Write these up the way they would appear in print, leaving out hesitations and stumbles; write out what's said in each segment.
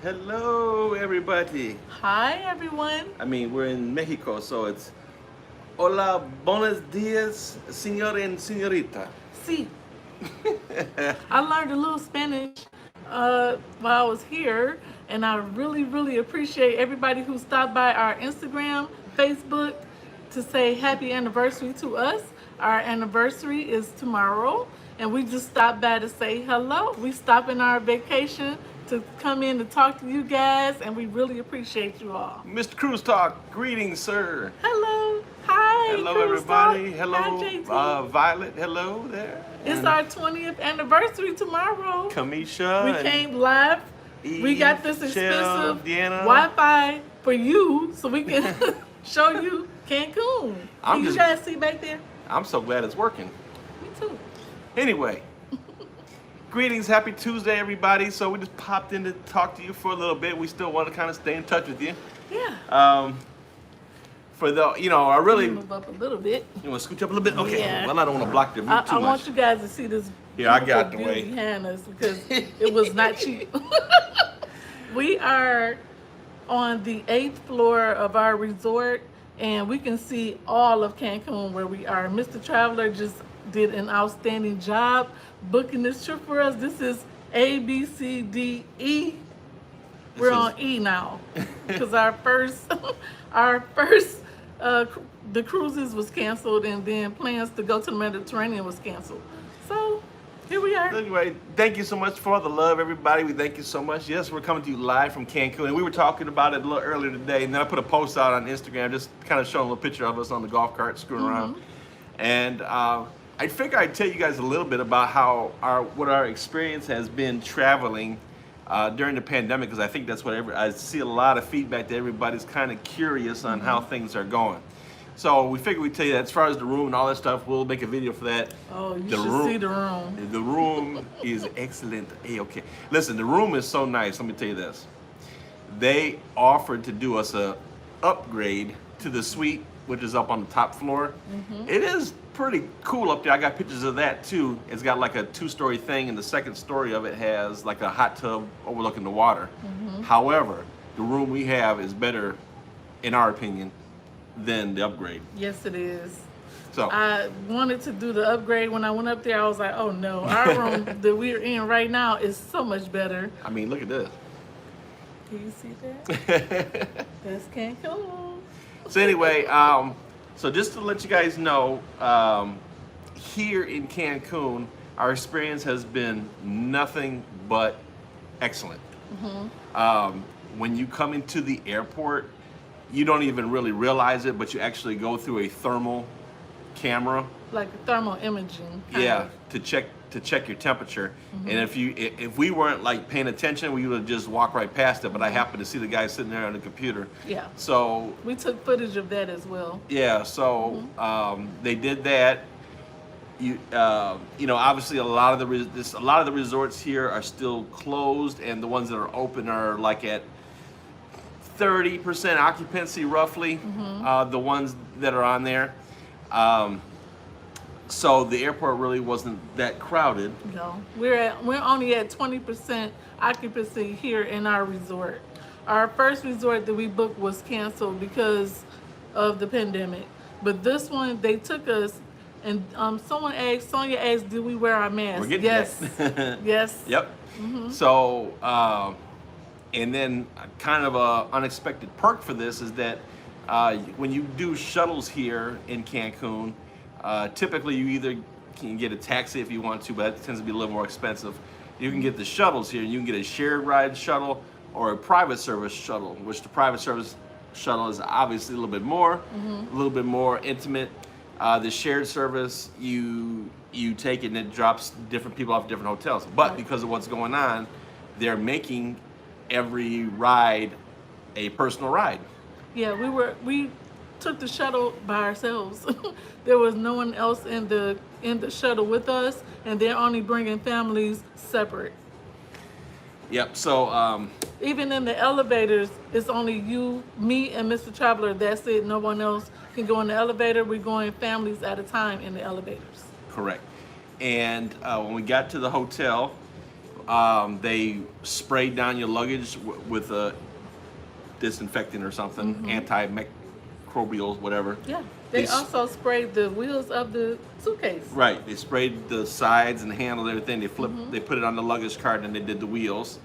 Hello, everybody. Hi, everyone. I mean, we're in Mexico, so it's Hola, buenos dias, señor and señorita. See, I learned a little Spanish while I was here, and I really appreciate everybody who stopped by our Instagram, Facebook to say happy anniversary to us. Our anniversary is tomorrow, and we just stopped by to say hello. We stopped in our vacation to come in to talk to you guys, and we really appreciate you all. Mr. Cruz Talk, greetings, sir. Hello. Hi, Hello, Cruise Talk. everybody. Hi, Hello, JT. Violet. Hello there. It's And our 20th anniversary tomorrow. We Kamisha and came live. We got Eve, this Shell, expensive Deanna. Wi-Fi for you so we can show you Cancun. I'm Can you just, guys see back there? I'm so glad it's working. Me too. Anyway, greetings, happy Tuesday, everybody. So we just popped in to talk to you for a little bit. We still want to kind of stay in touch with you. Yeah. For the, I really, Move up a little bit. you want to scooch up a little bit? Okay. Yeah. Well, I don't want to block the view I, too I much. want you guys to see this Here, I beautiful got the view way. behind us because it was not cheap. We are on the 8th floor of our resort, and we can see all of Cancun where we are. Mr. Traveler just did an outstanding job booking this trip for us. This is A, B, C, D, E. We're This on E now because our first, the cruises was canceled, and then plans to go to the Mediterranean was canceled. So here we are. Anyway, thank you so much for all the love, everybody. We thank you so much. Yes, we're coming to you live from Cancun, and we were talking about it a little earlier today. And then I put a post out on Instagram, just kind of showing a little picture of us on the golf cart screwing around. And I figure I'd tell you guys a little bit about what our experience has been traveling during the pandemic, because I think that's what I see a lot of feedback that everybody's kind of curious on how things are going. So we figured we'd tell you that as far as the room and all that stuff, we'll make a video for that. Oh, you The should room- see the room. The room is excellent. Okay. Listen, the room is so nice. Let me tell you this. They offered to do us a upgrade to the suite, which is up on the top floor. It is pretty cool up there. I got pictures of that too. It's got like a 2-story thing, and the second story of it has like a hot tub overlooking the water. However, the room we have is better, in our opinion, than the upgrade. Yes, it is. So I wanted to do the upgrade. When I went up there, I was like, oh no, our room that we're in right now is so much better. I mean, look at this. Can you see that? That's Cancun. So anyway, so just to let you guys know, here in Cancun, our experience has been nothing but excellent. When you come into the airport, you don't even really realize it, but you actually go through a thermal camera, Like thermal imaging. yeah, to check your temperature. And if we weren't like paying attention, we would just walk right past it. But I happened to see the guy sitting there on the computer. Yeah. So We took footage of that as well. yeah, so they did that. Obviously a lot of the resorts here are still closed, and the ones that are open are like at 30% occupancy roughly. The ones that are on there. So the airport really wasn't that crowded. No, we're only at 20% occupancy here in our resort. Our first resort that we booked was canceled because of the pandemic. But this one, they took us, and Sonia asked, do we wear our masks? We're getting yes, that. yes. Yep. So, and then kind of a unexpected perk for this is that when you do shuttles here in Cancun, typically you either can get a taxi if you want to, but that tends to be a little more expensive. You can get the shuttles here, and you can get a shared ride shuttle or a private service shuttle, which the private service shuttle is obviously a little bit more intimate. The shared service, you take it and it drops different people off different hotels. But because of what's going on, they're making every ride a personal ride. Yeah, we took the shuttle by ourselves. There was no one else in the shuttle with us, and they're only bringing families separate. Yep. So Even in the elevators, it's only you, me, and Mr. Traveler. That's it. No one else can go in the elevator. We're going families at a time in the elevators. correct. And when we got to the hotel, They sprayed down your luggage with a disinfectant or something, antimicrobial, whatever. Yeah. They s- also sprayed the wheels of the suitcase. Right. They sprayed the sides and the handle and everything. They flipped. They put it on the luggage cart and they did the wheels.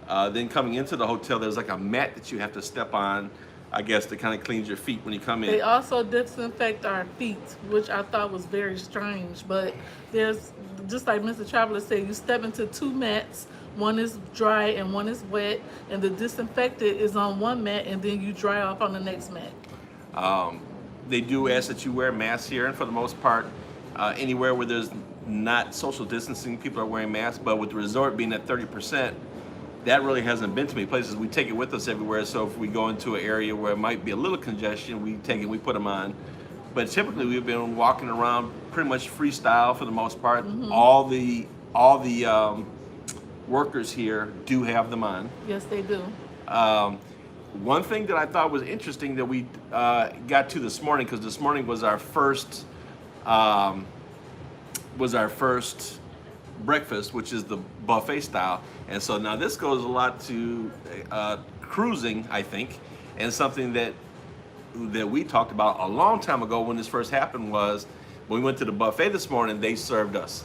Then coming into the hotel, there's like a mat that you have to step on, I guess, to kind of cleanse your feet when you come in. They also disinfect our feet, which I thought was very strange. But there's, just like Mr. Traveler said, you step into 2 mats. One is dry and one is wet, and the disinfectant is on one mat, and then you dry off on the next mat. They do ask that you wear masks here, and for the most part, anywhere where there's not social distancing, people are wearing masks. But with the resort being at 30%, that really hasn't been to many places. We take it with us everywhere, so if we go into an area where it might be a little congestion, we take it, we put them on. But typically, we've been walking around pretty much freestyle for the most part. All the workers here do have them on. Yes, they do. One thing that I thought was interesting that we got to this morning, because this morning was our first breakfast, which is the buffet style, and so now this goes a lot to cruising, I think, and something that we talked about a long time ago when this first happened was when we went to the buffet this morning. They served us,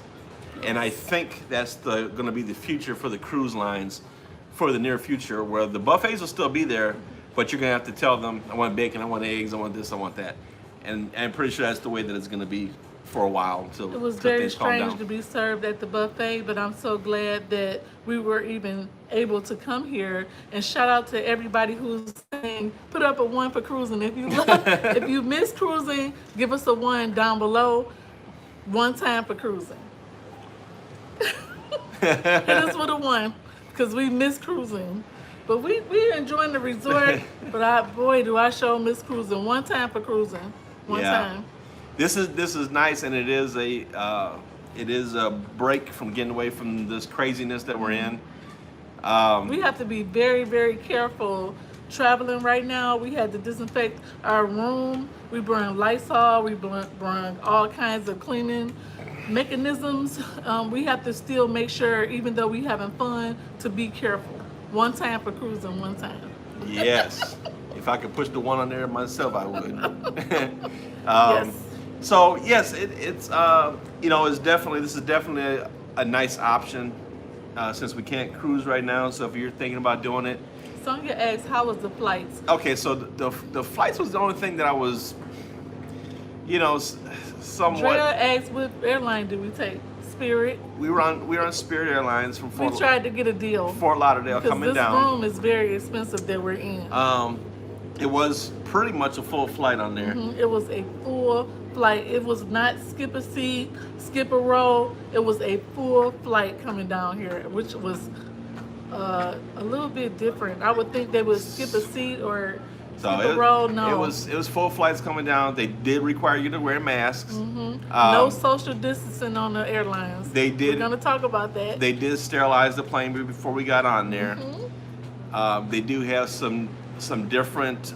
and I think that's going to be the future for the cruise lines for the near future, where the buffets will still be there, but you're gonna have to tell them, I want bacon, I want eggs, I want this, I want that, and I'm pretty sure that's the way that it's gonna be for a while until It was till very things calm strange down. to be served at the buffet, but I'm so glad that we were even able to come here. And shout out to everybody who's saying, put up a 1 for cruising. If you if you miss cruising, give us a 1 down below. 1 time for cruising. Hit us with a 1, because we miss cruising. But we enjoying the resort. But boy, do I show miss cruising. 1 time for cruising. One Yeah. time. This is nice, and it is a break from getting away from this craziness that we're in. We have to be very, very careful traveling right now. We had to disinfect our room. We bring Lysol. We bring all kinds of cleaning mechanisms. We have to still make sure, even though we having fun, to be careful. 1 time for cruising, 1 time. Yes. If I could push the 1 on there myself, I would. Yes. So yes, it's this is definitely a nice option since we can't cruise right now. So if you're thinking about doing it, Sonia asked, how was the flights? okay. So the flights was the only thing that I was, somewhat. Drea asked, what airline did we take? Spirit. We were on Spirit Airlines from We tried to get a deal. Fort Lauderdale Because coming this down. room is very expensive that we're in. It was pretty much a full flight on there. It was a full flight. It was not skip a seat, skip a row. It was a full flight coming down here, which was a little bit different. I would think they would skip a seat or skip a row. No, it was full flights coming down. They did require you to wear masks. no social distancing on the airlines. They did. We're gonna talk about that. They did sterilize the plane before we got on there. They do have some different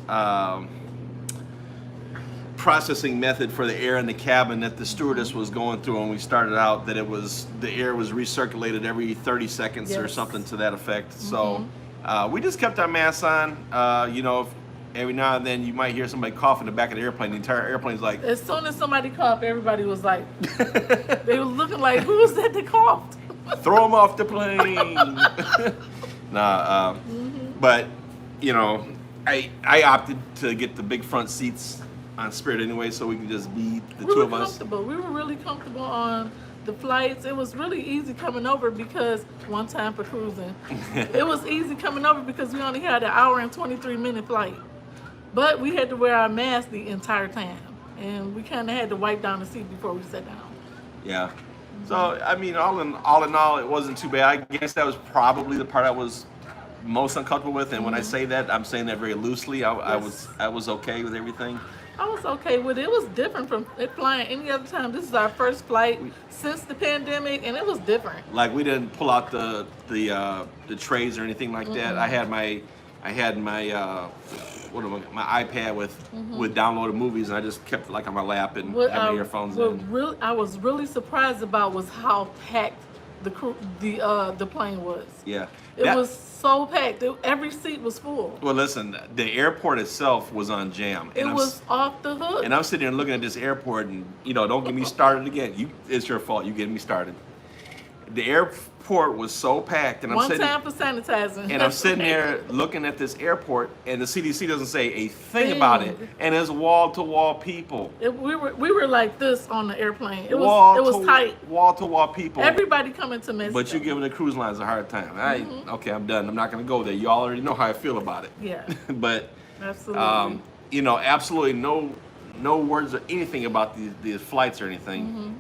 processing method for the air in the cabin that the stewardess was going through when we started out, that the air was recirculated every 30 seconds or Yes. something to that effect. So we just kept our masks on. Every now and then you might hear somebody cough in the back of the airplane. The entire airplane's like, As soon as somebody coughed, everybody was like, they were looking like, who was that that coughed? throw them off the plane. But I opted to get the big front seats on Spirit anyway, so we can just be the We two were of us. comfortable. We were really comfortable on the flights. It was really easy coming over because 1 time for cruising. It was easy coming over because we only had an hour and 23-minute flight. But we had to wear our mask the entire time. And we kind of had to wipe down the seat before we sat down. Yeah. So I mean, all in all, it wasn't too bad. I guess that was probably the part I was most uncomfortable with. And when I say that, I'm saying that very loosely. I was okay with everything. I was okay with it. It was different from flying any other time. This is our first flight since the pandemic, and it was different. Like, we didn't pull out the trays or anything like that. I had my my iPad with downloaded movies, and I just kept it on my lap and had my earphones in. I was really surprised about was how packed the plane was. Yeah. It was so packed. Every seat was full. Well, listen, the airport itself was on jam. It was off the hook. And I'm sitting there looking at this airport, and don't get me started again. It's your fault. You getting me started. The airport was so packed, and I'm sitting. One time for sanitizing. And I'm sitting there looking at this airport, and the CDC doesn't say a thing about it, and there's wall-to-wall people. We were like this on the airplane. It was tight. Wall-to-wall people. Everybody coming to Mexico. But you're giving the cruise lines a hard time. Okay, I'm done. I'm not going to go there. You already know how I feel about it. Yeah. But absolutely. Absolutely no words or anything about these flights or anything.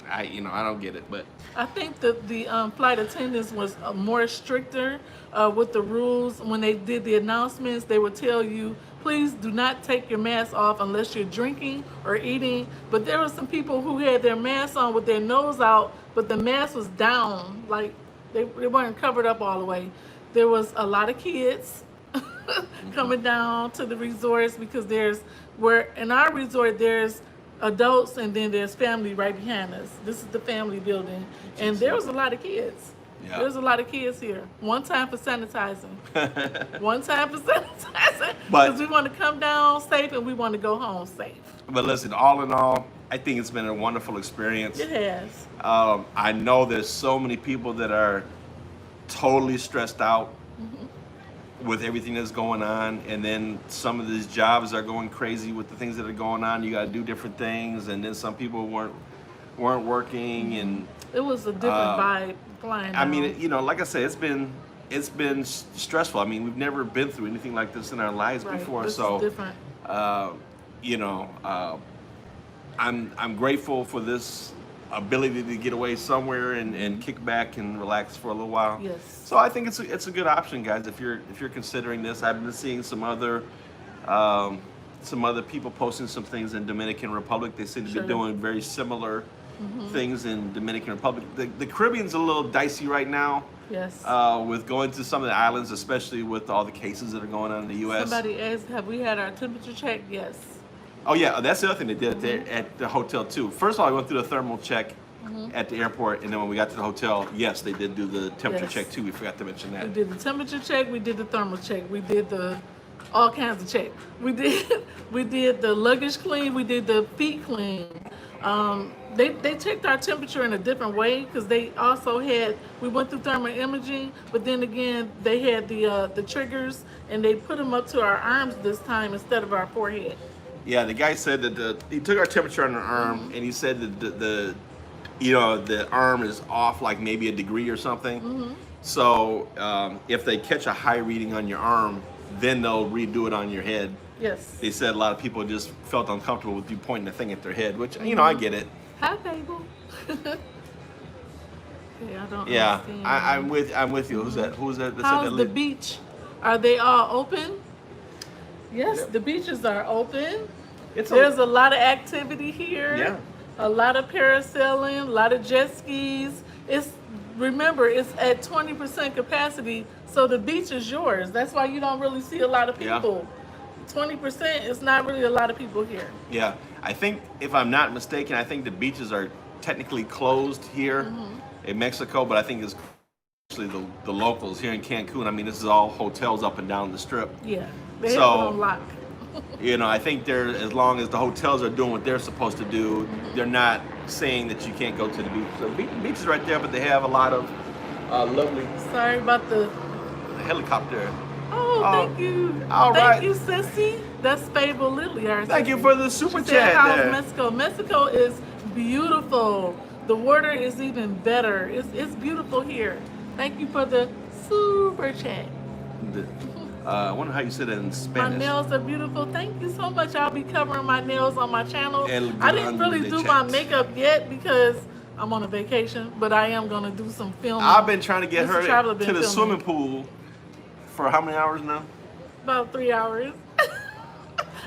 I don't get it, but I think that the flight attendants was more stricter with the rules. When they did the announcements, they would tell you, please do not take your mask off unless you're drinking or eating. But there were some people who had their masks on with their nose out, but the mask was down, like they weren't covered up all the way. There was a lot of kids coming down to the resorts because in our resort there's adults and then there's family right behind us. This is the family building, and there was a lot of kids. Yeah. There's a lot of kids here. One time for sanitizing. But Because we want to come down safe and we want to go home safe. But listen, all in all, I think it's been a wonderful experience. It has. I know there's so many people that are totally stressed out with everything that's going on, and then some of these jobs are going crazy with the things that are going on. You got to do different things, and then some people weren't working, and it was a different vibe flying down. I mean, like I said, it's been stressful. I mean, we've never been through anything like this in our lives before, this so is different. I'm grateful for this ability to get away somewhere and kick back and relax for a little while. Yes. So I think it's a good option, guys. If you're considering this, I've been seeing some other people posting some things in Dominican Republic. They seem to be doing very similar things in Dominican Republic. The Caribbean's a little dicey right now. Yes. With going to some of the islands, especially with all the cases that are going on in the U.S. Somebody asked, have we had our temperature check? Yes. Oh yeah, that's the other thing they did at the hotel too. First of all, I went through the thermal check at the airport, and then when we got to the hotel, yes, they did do the temperature check too. We forgot to mention that. We did the temperature check. We did the thermal check. We did all kinds of check. We did the luggage clean. We did the feet clean. They checked our temperature in a different way because they also we went through thermal imaging, but then again they had the triggers, and they put them up to our arms this time instead of our forehead. Yeah, the guy said that he took our temperature on our arm, and he said that the arm is off like maybe a degree or something. So if they catch a high reading on your arm, then they'll redo it on your head. Yes. They said a lot of people just felt uncomfortable with you pointing the thing at their head, which I get it. Hi, Babel. I don't understand. I'm with you. Who's that? Who's that? How's the beach? Are they all open? Yes, the beaches are open. There's a lot of activity here. Yeah. A lot of parasailing, a lot of jet skis. Remember, it's at 20% capacity, so the beach is yours. That's why you don't really see a lot of people. 20% is not really a lot of people here. Yeah, I think, if I'm not mistaken, I think the beaches are technically closed here in Mexico, but I think it's actually the locals here in Cancun. I mean, this is all hotels up and down the strip. Yeah, they have it on lock. I think as long as the hotels are doing what they're supposed to do, they're not saying that you can't go to the beach. So the beach is right there, but they have a lot of lovely. Sorry about the helicopter. Oh, thank you. All right. Thank you, Sissy. That's Fable Lily. Thank you for the super chat. How's Mexico? Mexico is beautiful. The water is even better. It's beautiful here. Thank you for the super chat. I wonder how you said it in Spanish. My nails are beautiful. Thank you so much. I'll be covering my nails on my channel. I didn't really do my makeup yet because I'm on a vacation, but I am going to do some filming. I've been trying to get her to the swimming pool for how many hours now? About 3 hours.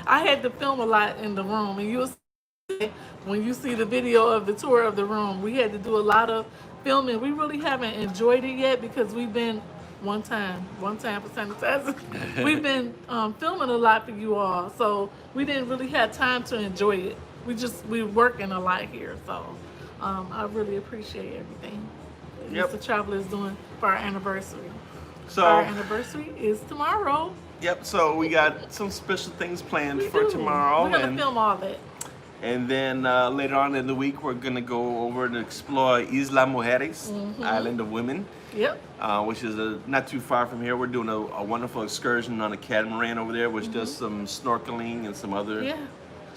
I had to film a lot in the room, and you'll see when you see the video of the tour of the room, we had to do a lot of filming. We really haven't enjoyed it yet because we've been one time for sanitizing. We've been filming a lot for you all, so we didn't really have time to enjoy it. We're working a lot here, so I really appreciate everything. Yep. Mr. Traveler is doing for our anniversary. So Our anniversary is tomorrow. yep. So we got some special things planned We for do. tomorrow, We're gonna film all that. and then later on in the week we're gonna go over and explore Isla Mujeres, Island of Women, Yep. which is not too far from here. We're doing a wonderful excursion on a catamaran over there, which does some snorkeling and some other Yeah.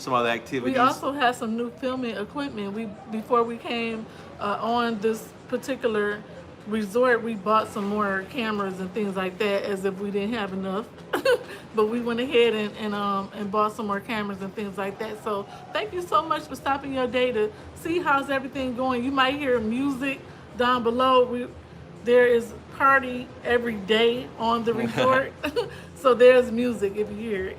activities. We also have some new filming equipment. Before we came on this particular resort, we bought some more cameras and things like that, as if we didn't have enough. But we went ahead and bought some more cameras and things like that. So thank you so much for stopping your day to see how's everything going. You might hear music down below. There is party every day on the resort, so there's music if you hear it.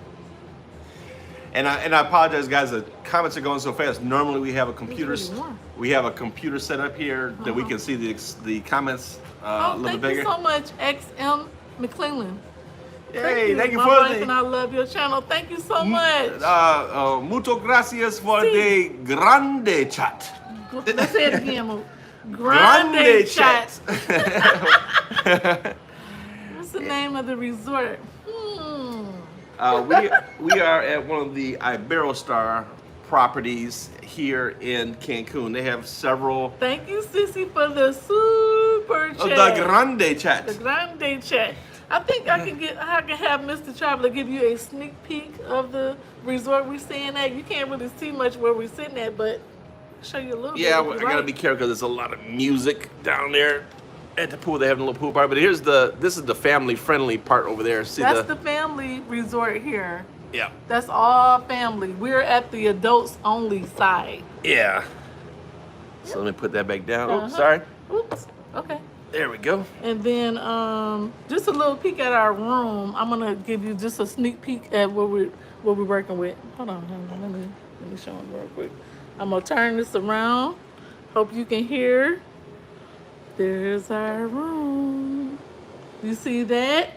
And I apologize, guys. The comments are going so fast. Normally we have a computer. It's really warm. We have a computer set up here that we can see the comments a little Thank bit you bigger. so much, XM McClellan. Hey, thank you My for wife and I love your channel. Thank you so much. Mucho gracias for Sí. the grande chat. Let's say it again. Grande Chat. What's the name of the resort? We are at one of the Iberostar properties here in Cancun. They have several. Thank you, Sissy, for the super chat. The grande chat. The Grande Chat. I think I can have Mr. Traveler give you a sneak peek of the resort we're staying at. You can't really see much where we're sitting at, but I'll show you a little Yeah, bit. I gotta be careful because there's a lot of music down there at the pool. They have a little pool party, but this is the family-friendly part over there. See That's the family resort here. yeah, That's all family. We're at the adults only side. yeah. So let me put that back down. Uh-huh. Oh, sorry. Oops. Okay. There we go. And then just a little peek at our room. I'm gonna give you just a sneak peek at what we're working with. Hold on. Let me show them real quick. I'm gonna turn this around. Hope you can hear. There's our room. You see that?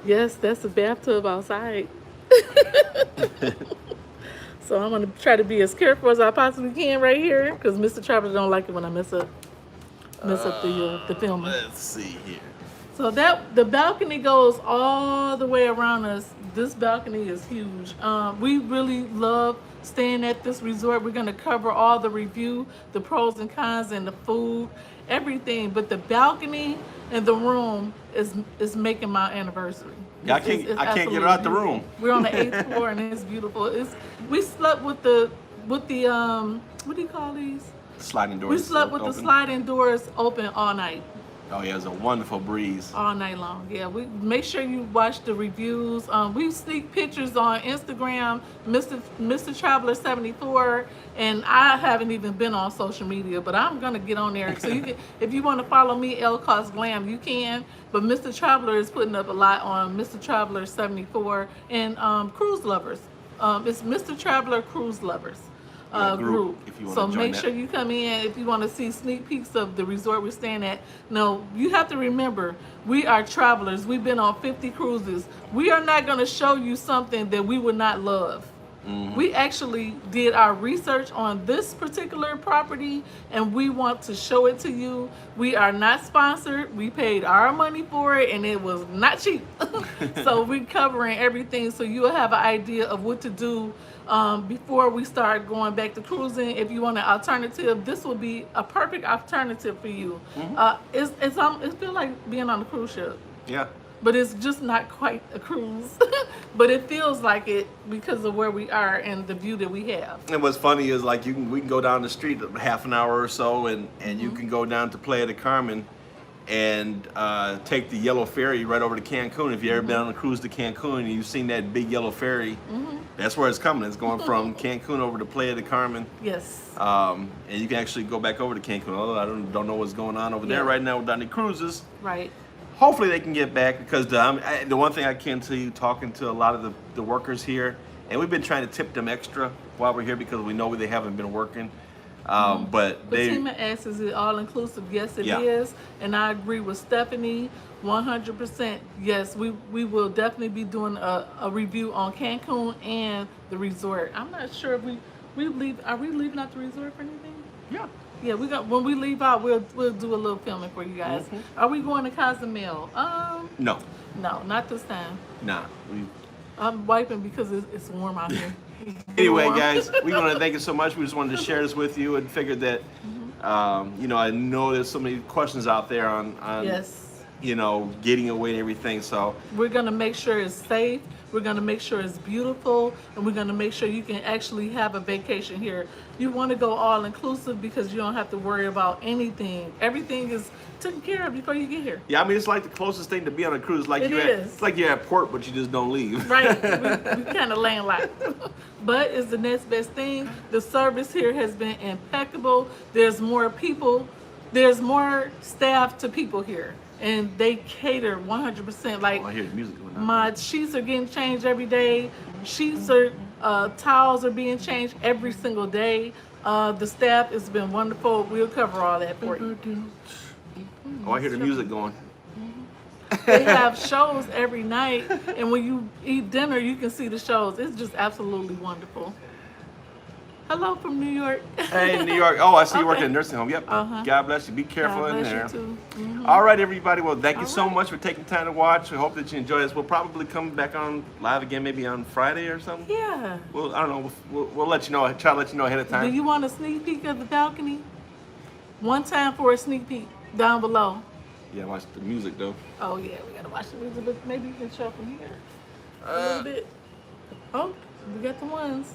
Yes, that's a bathtub outside. So I'm gonna try to be as careful as I possibly can right here, because Mr. Traveler don't like it when I mess up the filming. Let's see here. So the balcony goes all the way around us. This balcony is huge. We really love staying at this resort. We're gonna cover all the review, the pros and cons, and the food, everything. But the balcony and the room is making my anniversary. I can't get it out the room. We're on the 8th floor and it's beautiful. We slept with the what do you call these? Sliding doors. We slept with the open. sliding doors open all night. Oh yeah, it's a wonderful breeze. All night long. Yeah, we make sure you watch the reviews. We sneak pictures on Instagram, Mr. Traveler 74, and I haven't even been on social media, but I'm gonna get on there. So you can, if you want to follow me, ElleKosGlam, you can. But Mr. Traveler is putting up a lot on Mr. Traveler 74 and Cruise Lovers. It's Mr. Traveler Cruise Lovers. Group. if you wanna So join make that. sure you come in if you want to see sneak peeks of the resort we're staying at. No, you have to remember, we are travelers. We've been on 50 cruises. We are not going to show you something that we would not love. We actually did our research on this particular property and we want to show it to you. We are not sponsored. We paid our money for it and it was not cheap. So we're covering everything so you'll have an idea of what to do before we start going back to cruising. If you want an alternative, this will be a perfect alternative for you. It feels like being on a cruise ship. Yeah. But it's just not quite a cruise. But it feels like it because of where we are and the view that we have. And what's funny is like we can go down the street half an hour or so and you can go down to Playa del Carmen and take the yellow ferry right over to Cancun. If you've ever been on a cruise to Cancun and you've seen that big yellow ferry, that's where it's coming. It's going from Cancun over to Playa del Carmen. Yes. And you can actually go back over to Cancun. Although I don't know what's going on over there right now with any cruises. Right. Hopefully they can get back because the one thing I can tell you, talking to a lot of the workers here, and we've been trying to tip them extra while we're here because we know they haven't been working. But Fatima asks, is it all inclusive? Yes, it is. And I agree with Stephanie 100%. Yes, we will definitely be doing a review on Cancun and the resort. I'm not sure if Are we leaving out the resort for anything? Yeah. Yeah, when we leave out, we'll do a little filming for you guys. Are we going to Cozumel? No. No, not this time. Nah. I'm wiping because it's warm out here. Anyway, Warm. guys, we want to thank you so much. We just wanted to share this with you and figured that, you know, I know there's so many questions out there on Yes. you know, getting away and everything. So We're going to make sure it's safe. We're going to make sure it's beautiful. And we're going to make sure you can actually have a vacation here. You want to go all inclusive because you don't have to worry about anything. Everything is taken care of before you get here. yeah, I mean, it's like the closest thing to be on a cruise. Like It it's is. like you're at port, but you just don't leave. Right, we kind of landlocked. But it's the next best thing. The service here has been impeccable. There's more people. There's more staff to people here. And they cater 100%. Like, Oh, I hear the music going on. my sheets are getting changed every day. Sheets are, towels are being changed every single day. The staff has been wonderful. We'll cover all that for you. Oh, I hear the music going. They have shows every night, and when you eat dinner, you can see the shows. It's just absolutely wonderful. Hello from New York. Hey, New York. Oh, I see you working Okay. in a nursing home. Yep. Uh-huh. God bless you. Be careful God in bless there. you too. Mhm. All right, everybody. Well, thank you All so right. much for taking time to watch. We hope that you enjoy this. We'll probably come back on live again, maybe on Friday or something. Yeah. Well, I don't know. We'll let you know. Try to let you know ahead of Do time. you want a sneak peek of the balcony? One time for a sneak peek down below. Yeah, watch the music though. Oh yeah, we gotta watch the music, but maybe you can show from here a little Uh, bit. Oh, we got the ones.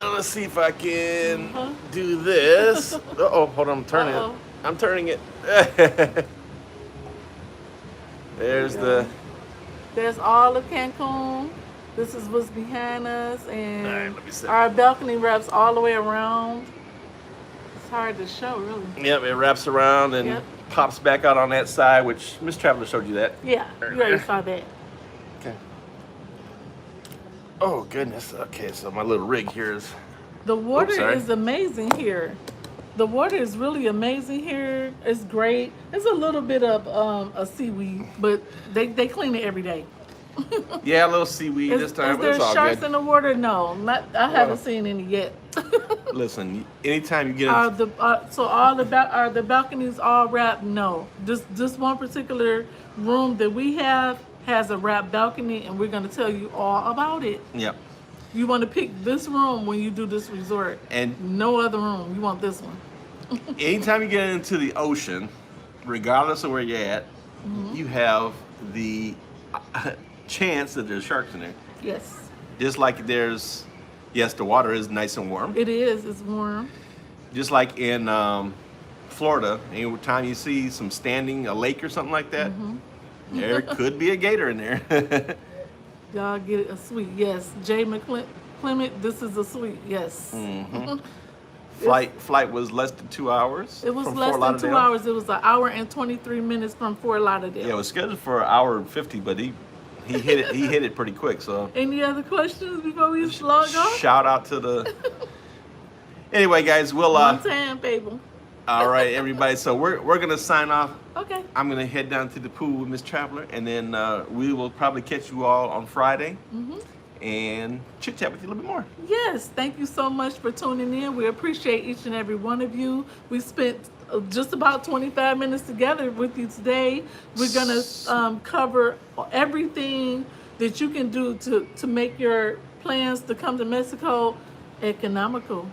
Let's see if I can Uh-huh. do this. Oh, hold on. I'm turning Uh-oh. it. I'm turning it. There's the. There's all of Cancun. This is what's behind us, and All right, let me see. our balcony wraps all the way around. It's hard to show, really. Yep, it wraps around and Yep. pops back out on that side, which Miss Traveler showed you that. Yeah, you already saw that. Okay. Oh goodness. Okay, so my little rig here is. The water sorry. is amazing here. The water is really amazing here. It's great. There's a little bit of a seaweed, but they clean it every day. Yeah, a little seaweed this time, Is but there it's all sharks good. in the water? No, not. I Well. haven't seen any yet. Listen, anytime you get Are into, are the balconies all wrapped? No, this one particular room that we have has a wrapped balcony, and we're going to tell you all about it. yep. You want to pick this room when you do this resort, And no other room. You want this one. anytime you get into the ocean, regardless of where you're at, Mm-hmm. you have the chance that there's sharks in there. Yes, Just like there's, yes, the water is nice and warm. it is. It's warm. Just like in Florida, any time you see some standing, a lake or something like that, there could be a gator in there. Y'all get a suite. Yes, Jay McClement. This is a suite. Yes. Flight was less than 2 hours. It was from less Fort than 2 Lauderdale. hours. It was an hour and 23 minutes from Fort Lauderdale. Yeah, it was scheduled for an hour and 50, but he hit it. He hit it pretty quick. So Any other questions before we log off? shout out to the. Anyway, guys, we'll One time, baby. all right, everybody. So we're gonna sign off. Okay. I'm gonna head down to the pool with Miss Traveler, and then we will probably catch you all on Friday and chit chat with you a little bit more. Yes, thank you so much for tuning in. We appreciate each and every one of you. We spent just about 25 minutes together with you today. We're going to cover everything that you can do to make your plans to come to Mexico economical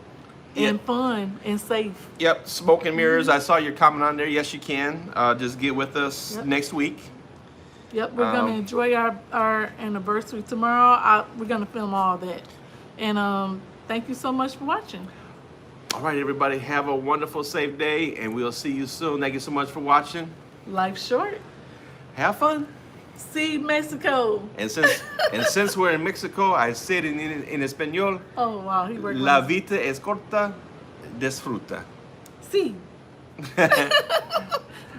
and fun and safe. Yep, smoke and mirrors. I saw your comment on there. Yes, you can. Just get with us Yep. next week. Yep, we're going to enjoy our anniversary tomorrow. We're going to film all that. And thank you so much for watching. All right, everybody. Have a wonderful, safe day, and we'll see you soon. Thank you so much for watching. Life's short. Have fun. See Mexico. And since we're in Mexico, I said in español, Oh, wow. He worked la on vida es corta, disfruta. See.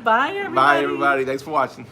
Bye, everybody. Bye, everybody. Thanks for watching.